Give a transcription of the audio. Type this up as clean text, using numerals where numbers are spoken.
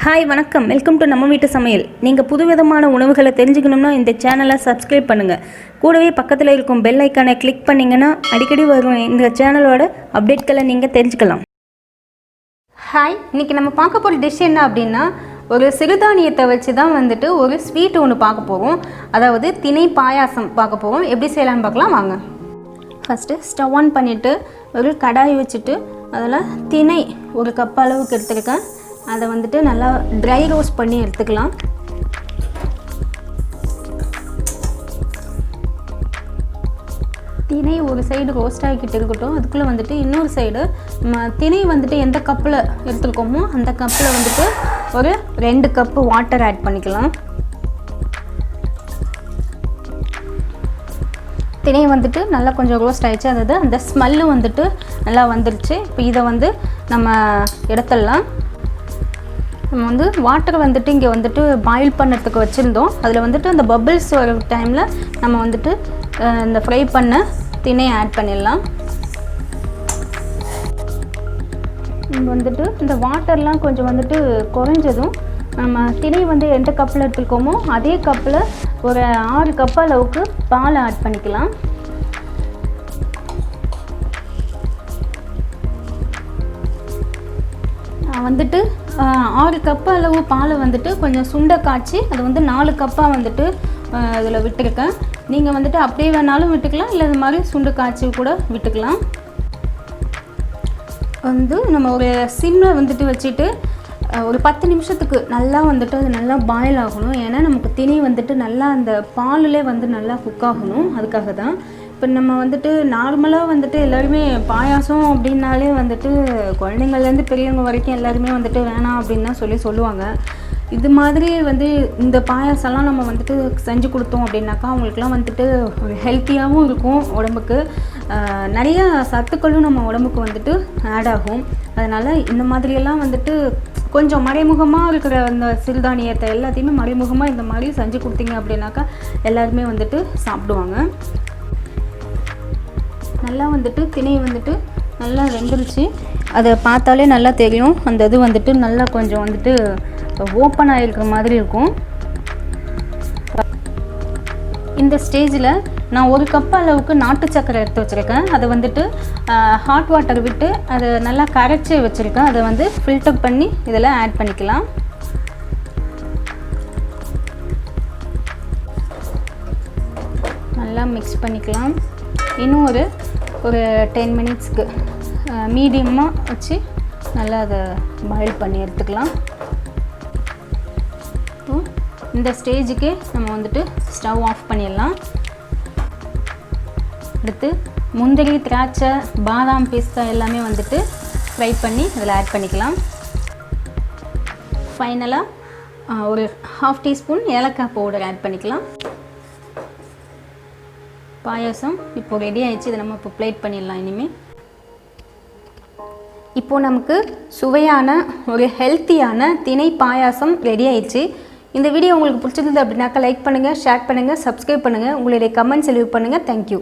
Hi வணக்கம், welcome to நம்ம வீட்டு சமையல். நீங்கள் புதுவிதமான உணவுகளை தெரிஞ்சுக்கணும்னா இந்த சேனலை சப்ஸ்கிரைப் பண்ணுங்கள். கூடவே பக்கத்தில் இருக்கும் பெல் ஐக்கானை கிளிக் பண்ணிங்கன்னா அடிக்கடி வரும் இந்த சேனலோட அப்டேட்களை நீங்கள் தெரிஞ்சுக்கலாம். ஹாய், இன்றைக்கி நம்ம பார்க்க போகிற டிஷ் என்ன அப்படின்னா, ஒரு சிறுதானியத்தை வச்சு தான் ஒரு ஸ்வீட் ஒன்று பார்க்க போகிறோம். அதாவது திணை பாயாசம் பார்க்க போகிறோம். எப்படி செய்யலான்னு பார்க்கலாம் வாங்க. ஃபஸ்ட்டு ஸ்டவ் ஆன் பண்ணிவிட்டு ஒரு கடாய் வச்சுட்டு அதில் திணை ஒரு கப் அளவுக்கு எடுத்துருக்கேன். அதை நல்லா ட்ரை ரோஸ்ட் பண்ணி எடுத்துக்கலாம். திணை ஒரு சைடு ரோஸ்ட் ஆகிக்கிட்டு இருக்கட்டும். அதுக்குள்ளே இன்னொரு சைடு திணை எந்த கப்பில் எடுத்துருக்கோமோ அந்த கப்பில் ஒரு 2 கப்பு வாட்டர் ஆட் பண்ணிக்கலாம். திணை நல்லா கொஞ்சம் ரோஸ்ட் ஆகிடுச்சு. அதாவது அந்த ஸ்மெல்லு நல்லா வந்துடுச்சு. இப்போ இதை நம்ம எடுத்துடலாம். நம்ம வாட்டர் இங்கே பாயில் பண்ணுறதுக்கு வச்சுருந்தோம். அதில் அந்த பபிள்ஸ் வர டைமில் நம்ம இந்த ஃப்ரை பண்ண திணை ஆட் பண்ணிடலாம். இந்த வாட்டர்லாம் கொஞ்சம் குறைஞ்சதும் நம்ம திணை எந்த கப்பில் எடுத்துருக்கோமோ அதே கப்பில் ஒரு 6 கப் அளவுக்கு பால் ஆட் பண்ணிக்கலாம். நான் 6 கப்பு அளவு பாலை கொஞ்சம் சுண்டை காய்ச்சி அது 4 கப்பாக இதில் விட்டுருக்கேன். நீங்கள் அப்படியே வேணாலும் விட்டுக்கலாம், இல்லை இது மாதிரி சுண்டை காய்ச்சி கூட விட்டுக்கலாம். நம்ம ஒரு சிம்மில் வச்சுட்டு ஒரு 10 நிமிஷத்துக்கு நல்லா அது நல்லா பாயில் ஆகணும். ஏன்னா நமக்கு திணை நல்லா அந்த பாலிலே நல்லா குக் ஆகணும். அதுக்காக தான். இப்போ நம்ம நார்மலாக எல்லாருமே பாயாசம் அப்படின்னாலே குழந்தைங்கள்லேருந்து பெரியவங்க வரைக்கும் எல்லாருமே வேணாம் அப்படின்னு தான் சொல்லுவாங்க. இது மாதிரி இந்த பாயாசம்லாம் நம்ம செஞ்சு கொடுத்தோம் அப்படின்னாக்கா அவங்களுக்குலாம் ஒரு ஹெல்த்தியாகவும் இருக்கும். உடம்புக்கு நிறைய சத்துக்களும் நம்ம உடம்புக்கு ஆட் ஆகும். அதனால் இந்த மாதிரியெல்லாம் கொஞ்சம் மறைமுகமாக இருக்கிற அந்த சிறுதானியத்தை எல்லாத்தையுமே மறைமுகமாக இந்த மாதிரி செஞ்சு கொடுத்தீங்க அப்படின்னாக்கா எல்லாருமே சாப்பிடுவாங்க. நல்லா திணை நல்லா வெந்துருச்சு. அதை பார்த்தாலே நல்லா தெரியும். அந்த இது நல்லா கொஞ்சம் ஓப்பன் ஆகிருக்கிற மாதிரி இருக்கும். இந்த ஸ்டேஜில் நான் 1 கப் அளவுக்கு நாட்டு சக்கரை எடுத்து வச்சுருக்கேன். அதை ஹாட் வாட்டர் விட்டு அதை நல்லா கரைச்சி வச்சுருக்கேன். அதை ஃபில்டர் பண்ணி இதில் ஆட் பண்ணிக்கலாம். நல்லா மிக்ஸ் பண்ணிக்கலாம். இன்னும் ஒரு 10 மினிட்ஸ்க்கு மீடியமாக வச்சு நல்லா அதை பாயில் பண்ணி எடுத்துக்கலாம். இந்த ஸ்டேஜுக்கு நம்ம ஸ்டவ் ஆஃப் பண்ணிடலாம். அடுத்து முந்திரி, திராட்சை, பாதாம், பிஸ்தா எல்லாமே ஃப்ரை பண்ணி அதில் ஆட் பண்ணிக்கலாம். ஃபைனலாக ஒரு 1/2 டீஸ்பூன் ஏலக்காய் பவுடர் ஆட் பண்ணிக்கலாம். பாயாசம் இப்போ ரெடி ஆகிடுச்சு. இதை நம்ம இப்போ பிளேட் பண்ணிடலாம். இனிமேல் இப்போது நமக்கு சுவையான ஒரு ஹெல்த்தியான திணை பாயாசம் ரெடி ஆகிடுச்சு. இந்த வீடியோ உங்களுக்கு பிடிச்சிருந்தது அப்படின்னாக்கா லைக் பண்ணுங்கள், ஷேர் பண்ணுங்கள், சப்ஸ்கிரைப் பண்ணுங்கள். உங்களுடைய கமெண்ட்ஸ் லீவ் பண்ணுங்கள். தேங்க்யூ.